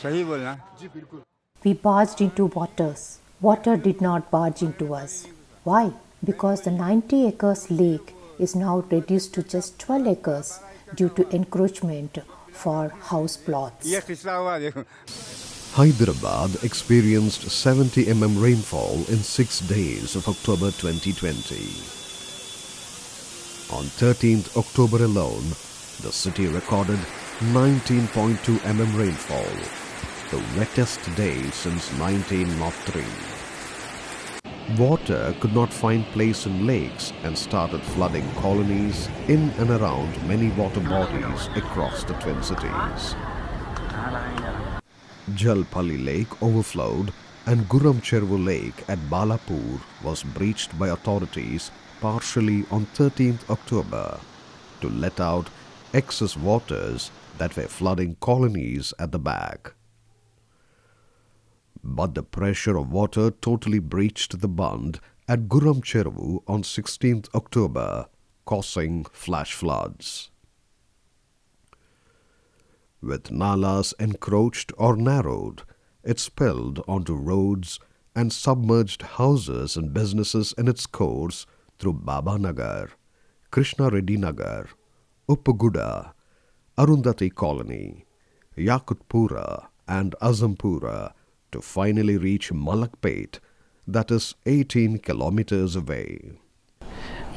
सही बोलना। We barged into waters. Water did not barge into us. Why? Because the 90 acres lake is now reduced to just 12 acres due to encroachment for house plots. ये किसका हुआ देखो। Hyderabad experienced 70 mm rainfall in 6 days of October 2020. On 13th October alone, the city recorded 19.2 mm rainfall, the wettest day since 1903. Water could not find place in lakes and started flooding colonies in and around many water bodies across the Twin Cities. Jalpali Lake overflowed and Guram Chervu Lake at Balapur was breached by authorities partially on 13th October to let out excess waters that were flooding colonies at the back. But the pressure of water totally breached the bund at Guram Chervu on 16th October, causing flash floods. With nalas encroached or narrowed, it spilled onto roads and submerged houses and businesses in its course through Baba Nagar, Krishna Reddy Nagar, Uppaguda, Arundhati Colony, Yakutpura and Azampura to finally reach Malakpet, that is 18 kilometers away.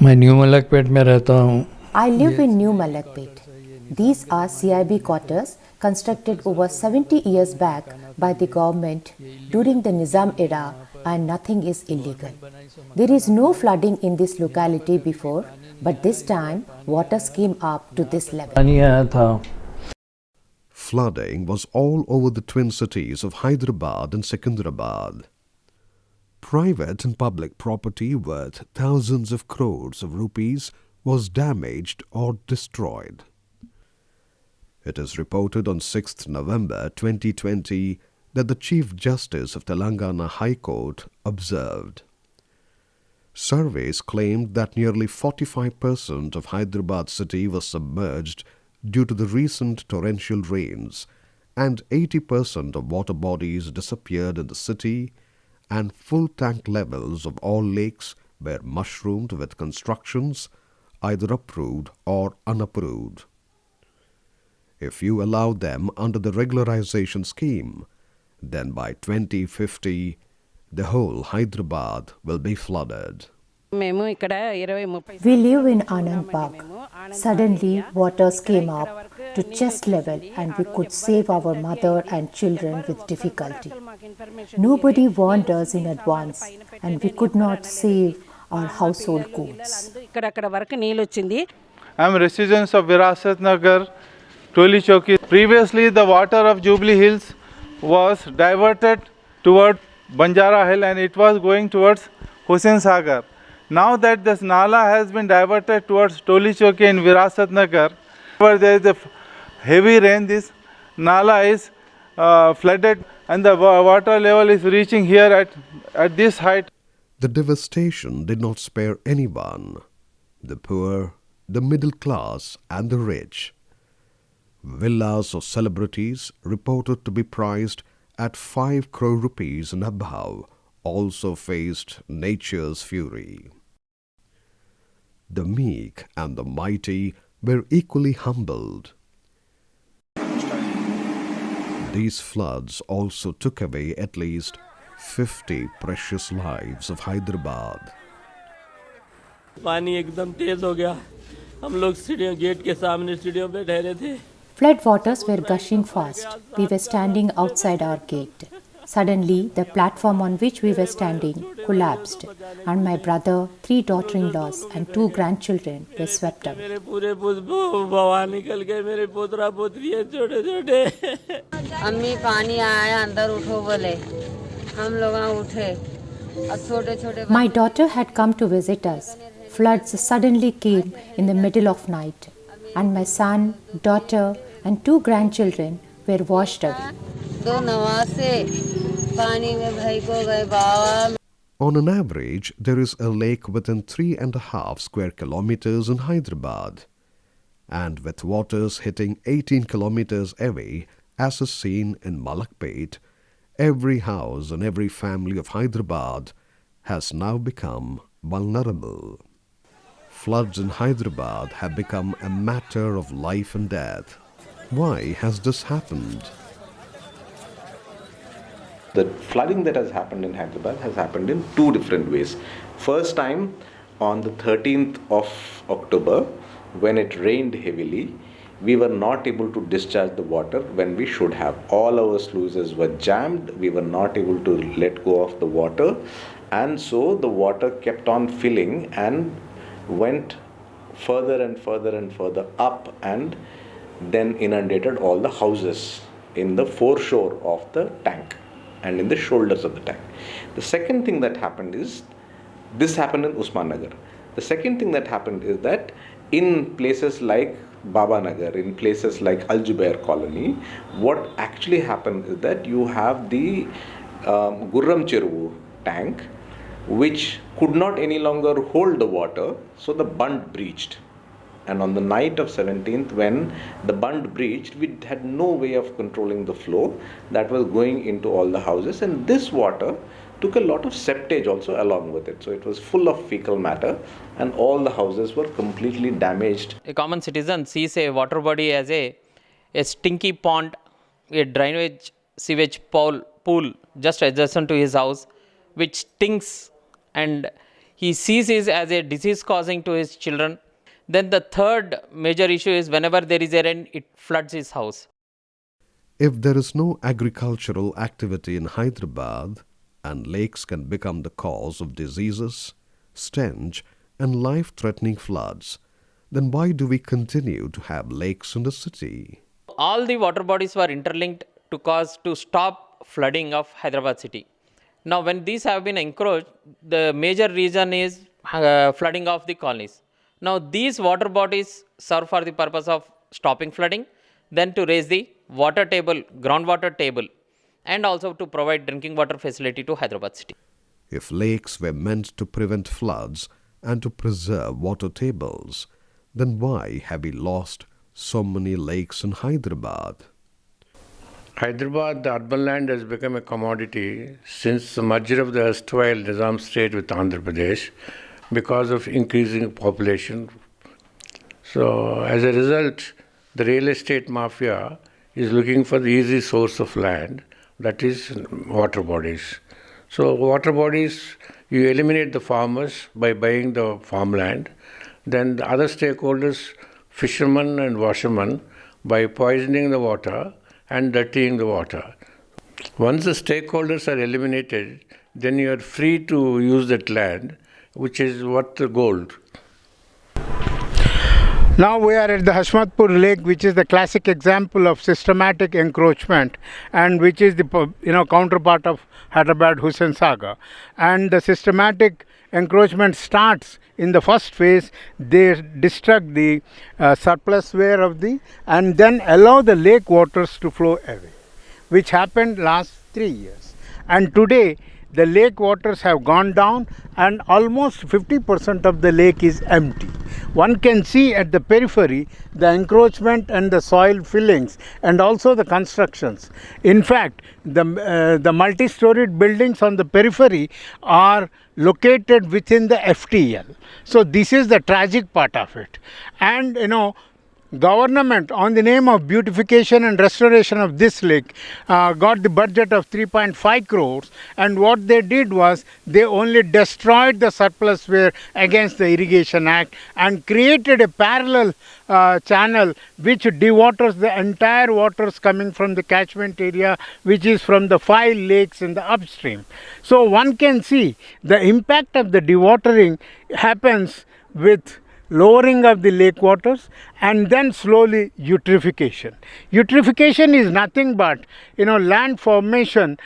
मैं new Malakpet में रहता हूँ. I live in New Malakpet. These are CIB quarters constructed over 70 years back by the government during the Nizam era, and nothing is illegal. There is no flooding in this locality before, but this time waters came up to this level. पानी आया था. Flooding was all over the twin cities of Hyderabad and Secunderabad. Private and public property worth thousands of crores of rupees was damaged or destroyed. It is reported on 6th November 2020 that the Chief Justice of Telangana High Court observed. Surveys claimed that nearly 45% of Hyderabad city was submerged due to the recent torrential rains, and 80% of water bodies disappeared in the city, and full tank levels of all lakes were mushroomed with constructions either approved or unapproved. If you allow them under the regularization scheme, then by 2050, the whole Hyderabad will be flooded. We live in Anand Park. Suddenly, waters came up to chest level and we could save our mother and children with difficulty. Nobody warned us in advance and we could not save our household goods. I am residents of Virasat Nagar, Toli Chowki. Previously, the water of Jubilee Hills was diverted toward Banjara Hill and it was going towards Hussain Sagar. Now that this nala has been diverted towards Toli Chowki in Virasat Nagar, where there is a heavy rain, this nala is flooded and the water level is reaching here at this height. The devastation did not spare anyone, the poor, the middle class and the rich. Villas of celebrities reported to be priced at 5 crore rupees and above also faced nature's fury. The meek and the mighty were equally humbled. These floods also took away at least 50 precious lives of Hyderabad. पानी एकदम तेज हो गया. हम लोग सीढ़ियों gate के सामने सीढ़ियों पे ठहरे थे. Flood waters were gushing fast. We were standing outside our gate. Suddenly, the platform on which we were standing collapsed, and my brother, 3 daughter-in-laws, and 2 grandchildren were swept away. मेरे पूरे बाहर निकल गए. मेरे पोतरा पोतरी है छोटे छोटे. अम्मी पानी आया अंदर उठो बोले. हम लोग उठे. अब छोटे छोटे. My daughter had come to visit us. Floods suddenly came in the middle of night, and my son, daughter, and 2 grandchildren were washed away. On an average, there is a lake within 3.5 square kilometers in Hyderabad, and with waters hitting 18 kilometers away, As is seen in Malakpet, every house and every family of Hyderabad has now become vulnerable. Floods in Hyderabad have become a matter of life and death. Why has this happened? The flooding that has happened in Hyderabad has happened in two different ways. First time on the 13th of October, when it rained heavily, we were not able to discharge the water when we should have. All our sluices were jammed, we were not able to let go of the water, and so the water kept on filling and went further and further and further up and then inundated all the houses in the foreshore of the tank and in the shoulders of the tank. The second thing that happened is, this happened in Usman Nagar. The second thing that happened is that in places like Baba Nagar, in places like Al Jubair colony, what actually happened is that you have the Gurram Cheruvu tank, which could not any longer hold the water, so the bund breached. And on the night of 17th, when the bund breached, we had no way of controlling the flow that was going into all the houses, and this water took a lot of septage also along with it. So it was full of fecal matter and all the houses were completely damaged. A common citizen sees a water body as a stinky pond, a drainage sewage pool just adjacent to his house, which stinks, and he sees it as a disease causing to his children. Then the third major issue is whenever there is a rain, it floods his house. If there is no agricultural activity in Hyderabad, and lakes can become the cause of diseases, stench, and life-threatening floods, then why do we continue to have lakes in the city? All the water bodies were interlinked to stop flooding of Hyderabad city. Now, when these have been encroached, the major reason is flooding of the colonies. Now, these water bodies serve for the purpose of stopping flooding, then to raise the water table, groundwater table, and also to provide drinking water facility to Hyderabad city. If lakes were meant to prevent floods and to preserve water tables, then why have we lost so many lakes in Hyderabad? Hyderabad, the urban land, has become a commodity since the merger of the erstwhile Nizam state with Andhra Pradesh because of increasing population. So, as a result, the real estate mafia is looking for the easy source of land, that is water bodies. So water bodies, you eliminate the farmers by buying the farmland, then the other stakeholders, fishermen and washermen, by poisoning the water and dirtying the water. Once the stakeholders are eliminated, then you are free to use that land, which is worth the gold. Now we are at the Hashmatpur Lake, which is the classic example of systematic encroachment, and which is the counterpart of Hyderabad Hussain saga. And the systematic encroachment starts in the first phase. They destruct the surplus weir of and then allow the lake waters to flow away, which happened last 3 years. And today the lake waters have gone down and almost 50% of the lake is empty. One can see at the periphery the encroachment and the soil fillings and also the constructions. In fact, the multi-storied buildings on the periphery are located within the FTL. So this is the tragic part of it. And government, on the name of beautification and restoration of this lake, got the budget of 3.5 crores, and what they did was they only destroyed the surplus weir against the Irrigation Act and created a parallel channel which dewaters the entire waters coming from the catchment area, which is from the 5 lakes in the upstream. So one can see the impact of the dewatering happens with lowering of the lake waters and then slowly eutrophication. Eutrophication is nothing but land formation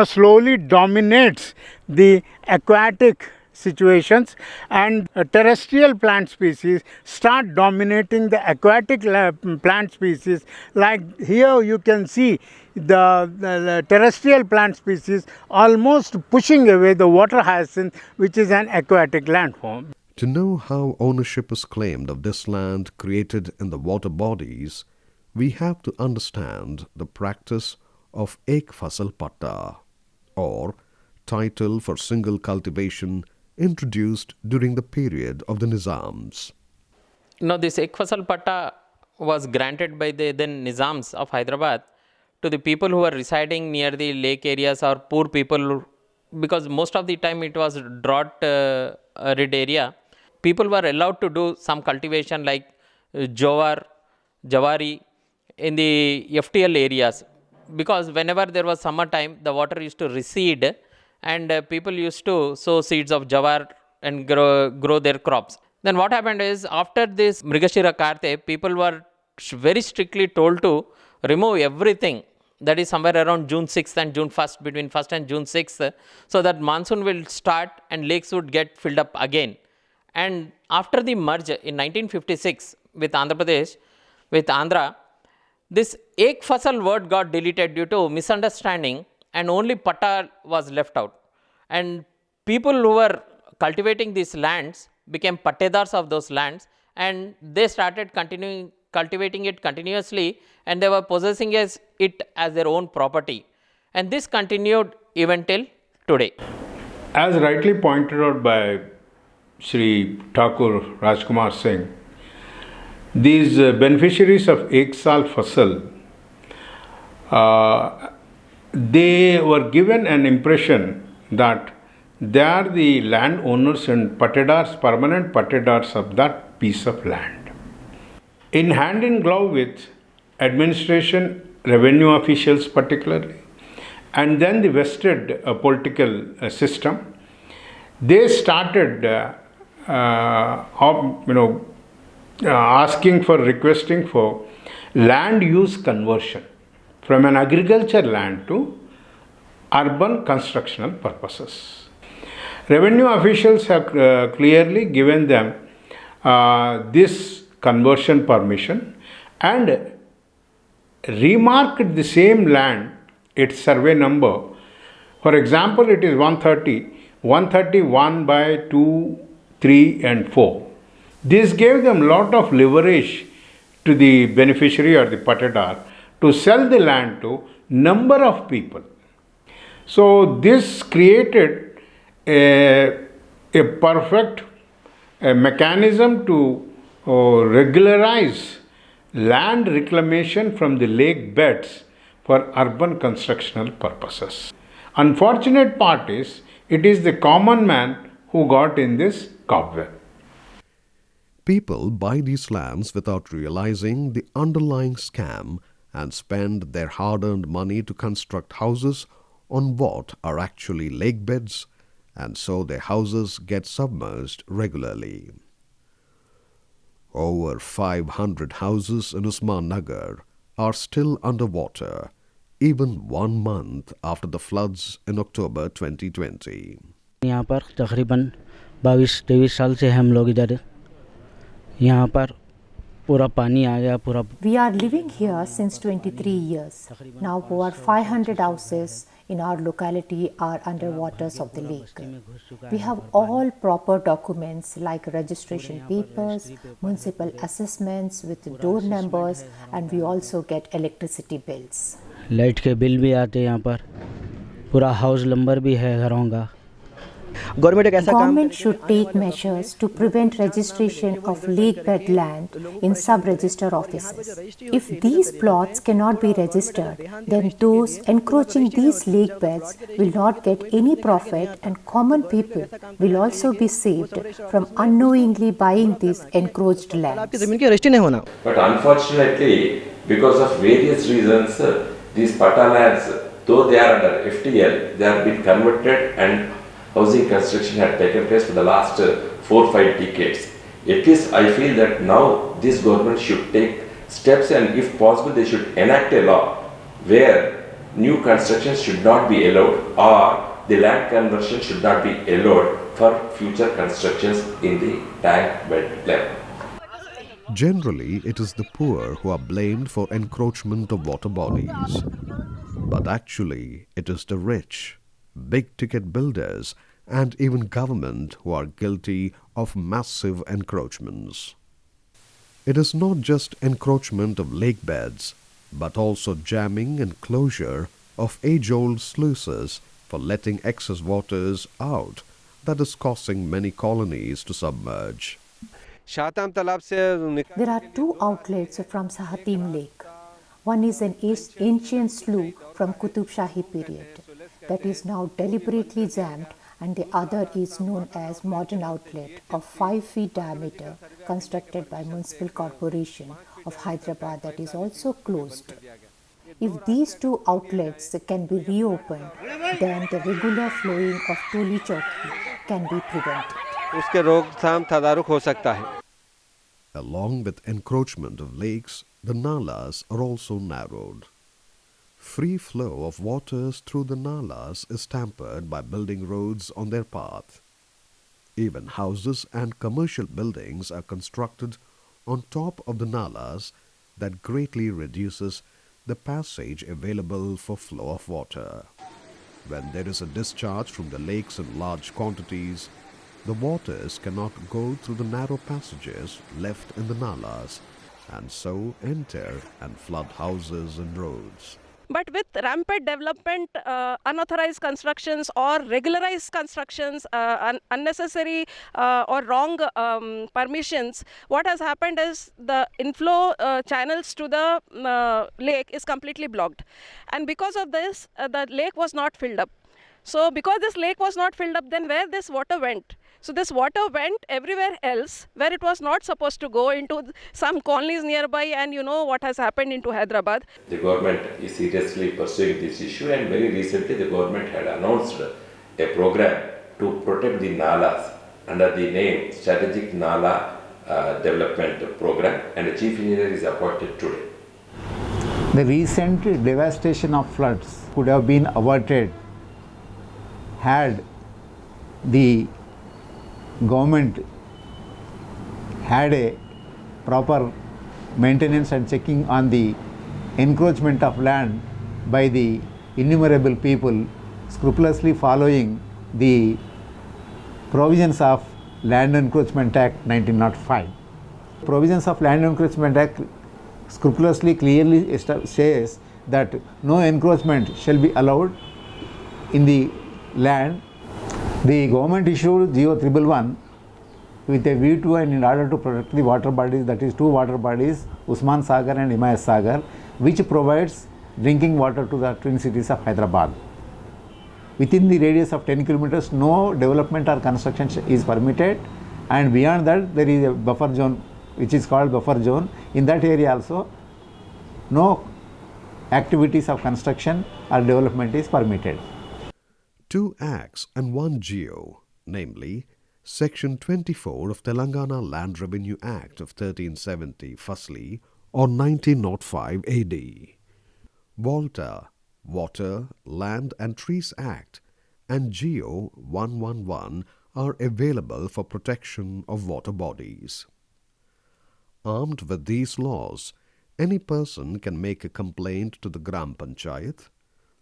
slowly dominates the aquatic situations, and terrestrial plant species start dominating the aquatic plant species. Like here you can see the terrestrial plant species almost pushing away the water hyacinth, which is an aquatic landform. To know how ownership is claimed of this land created in the water bodies, we have to understand the practice of Ek Fasal Patta, or title for single cultivation, introduced during the period of the Nizams. Now, this Ek Fasal Patta was granted by the then Nizams of Hyderabad to the people who were residing near the lake areas or poor people, because most of the time it was drought rid area. People were allowed to do some cultivation like jawari in the FTL areas, because whenever there was summer time, the water used to recede and people used to sow seeds of jawar and grow their crops. Then what happened is, after this Mrigashira Karte, people were very strictly told to remove everything, that is somewhere around June 6th and June 1st, between 1st and June 6th, so that monsoon will start and lakes would get filled up again. And after the merge in 1956 with Andhra Pradesh, with Andhra, this Ek Fasal word got deleted due to misunderstanding and only Patta was left out. And people who were cultivating these lands became pattedars of those lands, and they started cultivating it continuously, and they were possessing it as their own property. And this continued even till today. As rightly pointed out by Shri Thakur Rajkumar Singh, these beneficiaries of Ek Saal Fasal, they were given an impression that they are the landowners and pattedars, permanent pattedars of that piece of land. In hand in glove with administration, revenue officials particularly, and then the vested political system, they started requesting for land use conversion from an agriculture land to urban constructional purposes. Revenue officials have clearly given them this conversion permission and remarked the same land, its survey number. For example, it is 131 by 2, 3 and 4. This gave them lot of leverage to the beneficiary or the pattedar to sell the land to number of people. So this created a perfect mechanism to regularize land reclamation from the lake beds for urban constructional purposes. Unfortunate part is, it is the common man who got in this cobweb. People buy these lands without realizing the underlying scam and spend their hard-earned money to construct houses on what are actually lake beds, and so their houses get submerged regularly. Over 500 houses in Usman Nagar are still underwater, even 1 month after the floods in October 2020. यहाँ पर तकरीबन 22-23 साल से हम लोग इधर यहाँ पर पूरा पानी आ गया पूरा. We are living here since 23 years. Now over 500 houses in our locality are under waters of the lake. We have all proper documents like registration papers, municipal assessments with door numbers, and we also get electricity bills. Light के bill भी आते हैं यहाँ पर, पूरा house number भी है घरों का. Government should take measures to prevent registration of lake bed land in sub-register offices. If these plots cannot be registered, then those encroaching these lake beds will not get any profit, and common people will also be saved from unknowingly buying these encroached lands. But unfortunately, because of various reasons, these patta lands, though they are under FTL, they have been converted and housing construction had taken place for the last 4-5 decades. At least I feel that now this government should take steps, and if possible they should enact a law where new constructions should not be allowed, or the land conversion should not be allowed for future constructions in the tank bed level. Generally, it is the poor who are blamed for encroachment of water bodies. But actually, it is the rich, big-ticket builders and even government who are guilty of massive encroachments. It is not just encroachment of lake beds, but also jamming and closure of age-old sluices for letting excess waters out that is causing many colonies to submerge. There are two outlets from Sahatim Lake. One is an ancient slough from Qutub Shahi period that is now deliberately jammed, and the other is known as modern outlet of 5 feet diameter constructed by Municipal Corporation of Hyderabad that is also closed. If these two outlets can be reopened, then the regular flowing of Toli Chowki can be prevented. Along with encroachment of lakes, the nalas are also narrowed. Free flow of waters through the nalas is tampered by building roads on their path. Even houses and commercial buildings are constructed on top of the nalas that greatly reduces the passage available for flow of water. When there is a discharge from the lakes in large quantities, the waters cannot go through the narrow passages left in the nalas and so enter and flood houses and roads. But with rampant development, unauthorized constructions or regularized constructions, unnecessary or wrong permissions, what has happened is the inflow channels to the lake is completely blocked. And because of this, the lake was not filled up. So because this lake was not filled up, then where this water went? So this water went everywhere else where it was not supposed to go, into some colonies nearby, and you know what has happened into Hyderabad. The government is seriously pursuing this issue, and very recently the government had announced a program to protect the nalas under the name Strategic Nala Development Program, and the chief engineer is appointed today. The recent devastation of floods could have been averted had the government had a proper maintenance and checking on the encroachment of land by the innumerable people, scrupulously following the provisions of Land Encroachment Act 1905. Provisions of Land Encroachment Act scrupulously clearly says that no encroachment shall be allowed in the land. The government issued GO 111 with a view to and in order to protect the water bodies, that is two water bodies, Usman Sagar and Himayat Sagar, which provides drinking water to the twin cities of Hyderabad. Within the radius of 10 kilometers, no development or construction is permitted, and beyond that there is a buffer zone which is called buffer zone. In that area also no activities of construction or development is permitted. 2 acts and 1 GO, namely Section 24 of Telangana Land Revenue Act of 1370 Fasli or 1905 AD, Volta, Water, Land and Trees Act and GO 111 are available for protection of water bodies. Armed with these laws, any person can make a complaint to the Gram Panchayat,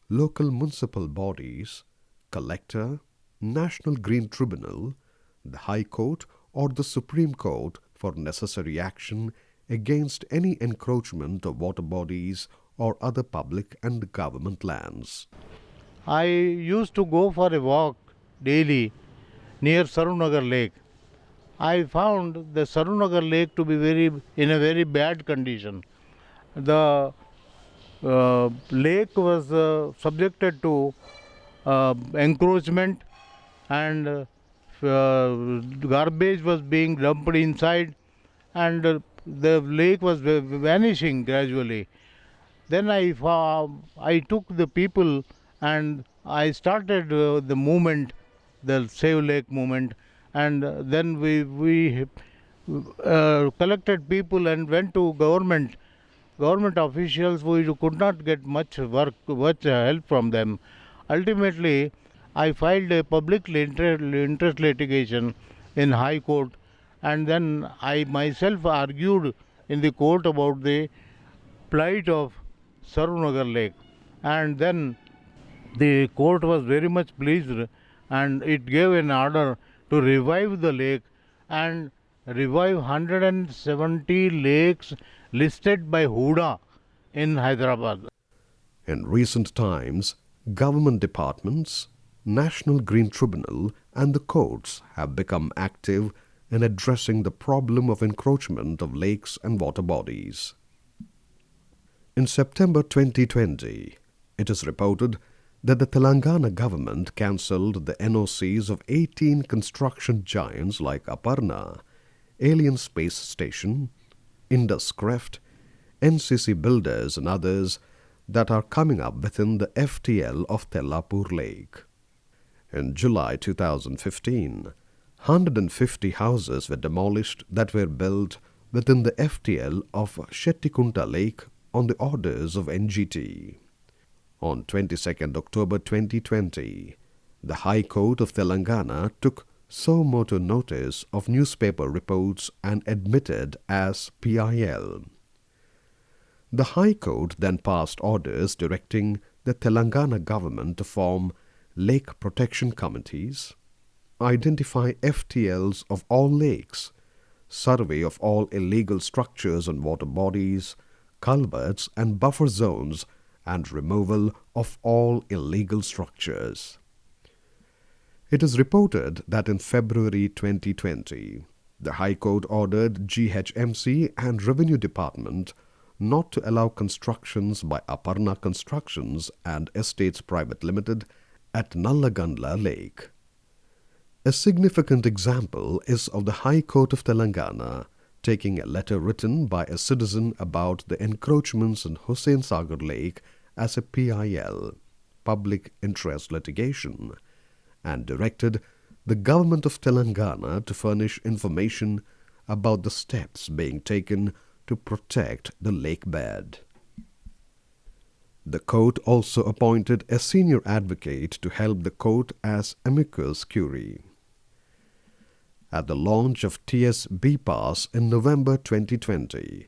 local municipal bodies, collector, National Green Tribunal, the High Court or the Supreme Court for necessary action against any encroachment of water bodies or other public and government lands. I used to go for a walk daily near Sarunagar Lake. I found the Sarunagar Lake to be in a very bad condition. The lake was subjected to encroachment, and garbage was being dumped inside, and the lake was vanishing gradually. Then I took the people and I started the movement, the Save Lake movement, and then we collected people and went to government officials. We could not get much help from them. Ultimately, I filed a public interest litigation in High Court, and then I myself argued in the court about the plight of Sarunagar Lake, and then the court was very much pleased and it gave an order to revive the lake and revive 170 lakes listed by Huda in Hyderabad. In recent times, government departments, National Green Tribunal and the courts have become active in addressing the problem of encroachment of lakes and water bodies. In September 2020, it is reported that the Telangana government cancelled the NOCs of 18 construction giants like Aparna, Alien Space Station, Indus Creft, NCC Builders and others that are coming up within the FTL of Tellapur Lake. In July 2015, 150 houses were demolished that were built within the FTL of Shettikunta Lake on the orders of NGT. On 22nd October 2020, the High Court of Telangana took suo motu notice of newspaper reports and admitted as PIL. The High Court then passed orders directing the Telangana government to form lake protection committees, identify FTLs of all lakes, survey of all illegal structures and water bodies, culverts and buffer zones, and removal of all illegal structures. It is reported that in February 2020, the High Court ordered GHMC and Revenue Department not to allow constructions by Aparna Constructions and Estates Private Limited at Nallagandla Lake. A significant example is of the High Court of Telangana taking a letter written by a citizen about the encroachments in Hussain Lake as a PIL, public interest litigation, and directed the government of Telangana to furnish information about the steps being taken to protect the lake bed. The court also appointed a senior advocate to help the court as amicus curiae. At the launch of TS-B Pass in November 2020,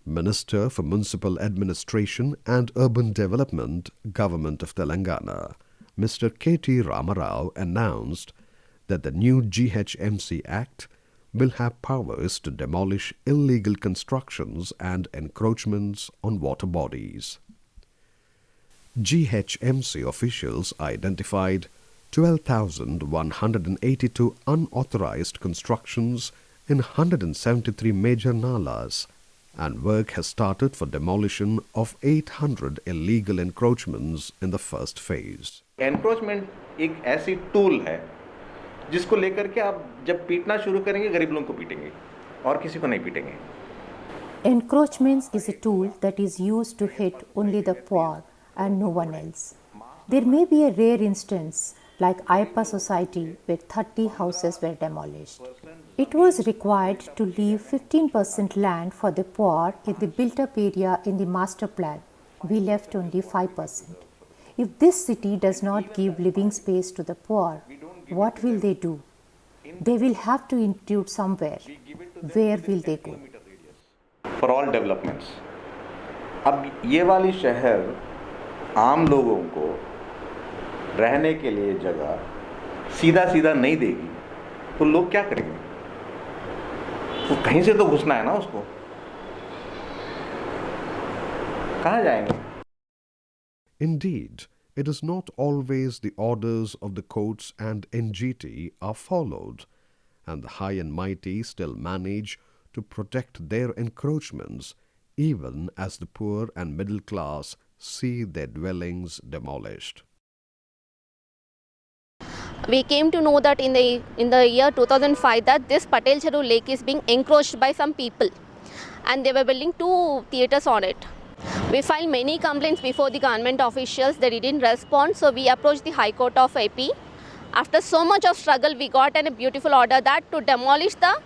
Minister for Municipal Administration and Urban Development, Government of Telangana, Mr. K.T. Ramarao announced that the new GHMC Act will have powers to demolish illegal constructions and encroachments on water bodies. GHMC officials identified 12,182 unauthorized constructions in 173 major nalas, and work has started for demolition of 800 illegal encroachments in the first phase. Encroachment एक ऐसी tool है जिसको लेकर के आप जब पीटना शुरू करेंगे गरीब लोगों को पीटेंगे और किसी को नहीं पीटेंगे. Encroachments is a tool that is used to hit only the poor and no one else. There may be a rare instance like Ayappa Society where 30 houses were demolished. It was required to leave 15% land for the poor in the built-up area in the master plan. We left only 5%. If this city does not give living space to the poor, what will they do? They will have to intrude somewhere. Where will they go? For all developments. अब ये वाली शहर आम लोगों को रहने के लिए जगह सीधा सीधा नहीं देगी तो लोग क्या करेंगे? तो कहीं से तो घुसना है ना उसको. कहाँ जाएंगे? Indeed, it is not always the orders of the courts and NGT are followed, and the high and mighty still manage to protect their encroachments, even as the poor and middle class see their dwellings demolished. We came to know that in the year 2005 that this Patel Cheru lake is being encroached by some people, and they were building 2 theatres on it. We filed many complaints before the government officials. They didn't respond, so we approached the High Court of AP. After so much of struggle, we got a beautiful order that to demolish the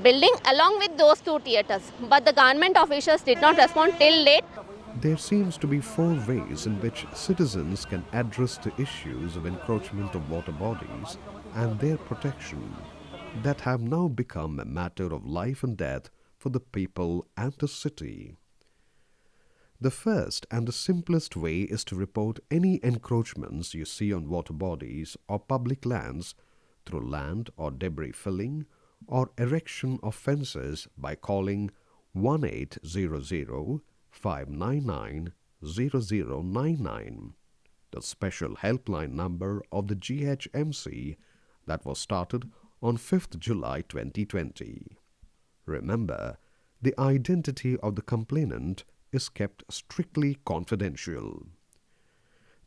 building along with those 2 theatres. But the government officials did not respond till late. There seems to be 4 ways in which citizens can address the issues of encroachment of water bodies and their protection that have now become a matter of life and death for the people and the city. The first and the simplest way is to report any encroachments you see on water bodies or public lands through land or debris filling or erection of fences by calling 1800-599-0099, the special helpline number of the GHMC that was started on 5th July 2020. Remember, the identity of the complainant is kept strictly confidential.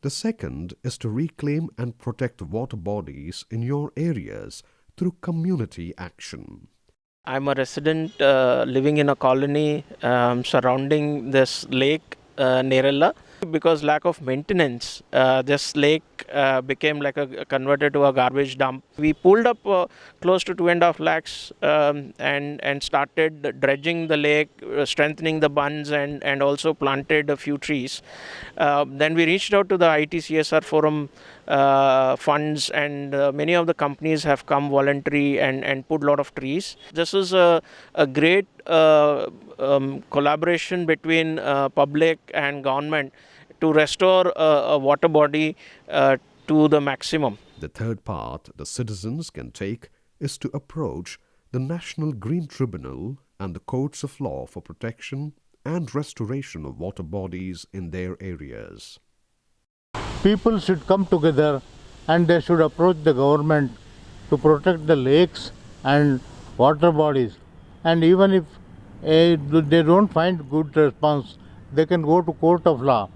The second is to reclaim and protect water bodies in your areas through community action. I'm a resident living in a colony surrounding this lake, Nerella. Because lack of maintenance, this lake became like converted to a garbage dump. We pulled up close to 2.5 lakhs and started dredging the lake, strengthening the bunds, and also planted a few trees. Then we reached out to the ITCSR forum funds, and many of the companies have come voluntary and put a lot of trees. This is a great collaboration between public and government to restore a water body to the maximum. The third part the citizens can take is to approach the National Green Tribunal and the courts of law for protection and restoration of water bodies in their areas. People should come together and they should approach the government to protect the lakes and water bodies. And even if they don't find good response, they can go to court of law.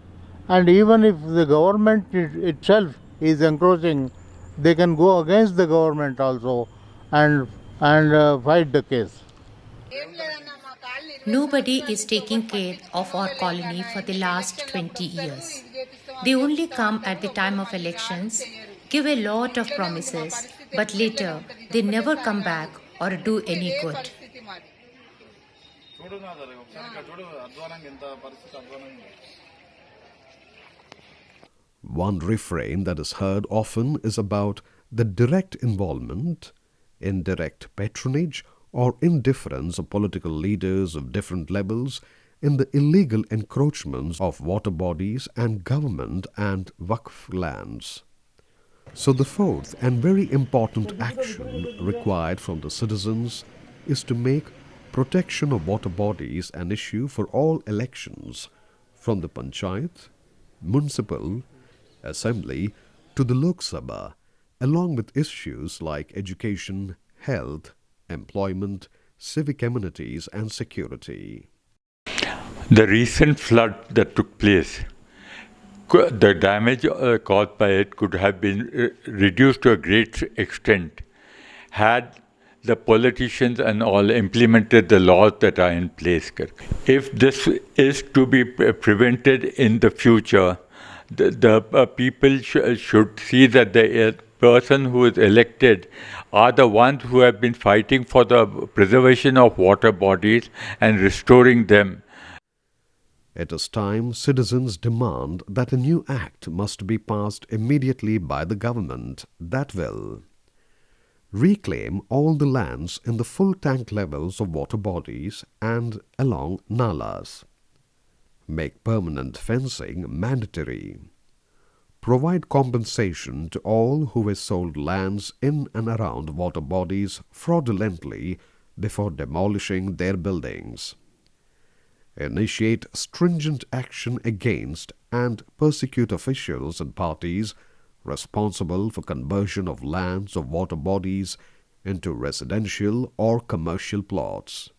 And even if the government itself is encroaching, they can go against the government also and fight the case. Nobody is taking care of our colony for the last 20 years. They only come at the time of elections, give a lot of promises, but later they never come back or do any good. One refrain that is heard often is about the direct involvement, indirect patronage, or indifference of political leaders of different levels in the illegal encroachments of water bodies and government and Waqf lands. So the fourth and very important action required from the citizens is to make protection of water bodies an issue for all elections, from the Panchayat, Municipal, Assembly to the Lok Sabha, along with issues like education, health, employment, civic amenities and security. The recent flood that took place, the damage caused by it could have been reduced to a great extent had the politicians and all implemented the laws that are in place. If this is to be prevented in the future, the people should see that the person who is elected are the ones who have been fighting for the preservation of water bodies and restoring them. It is time citizens demand that a new act must be passed immediately by the government that will reclaim all the lands in the full tank levels of water bodies and along nalas, make permanent fencing mandatory, provide compensation to all who have sold lands in and around water bodies fraudulently before demolishing their buildings, initiate stringent action against and persecute officials and parties responsible for conversion of lands of water bodies into residential or commercial plots.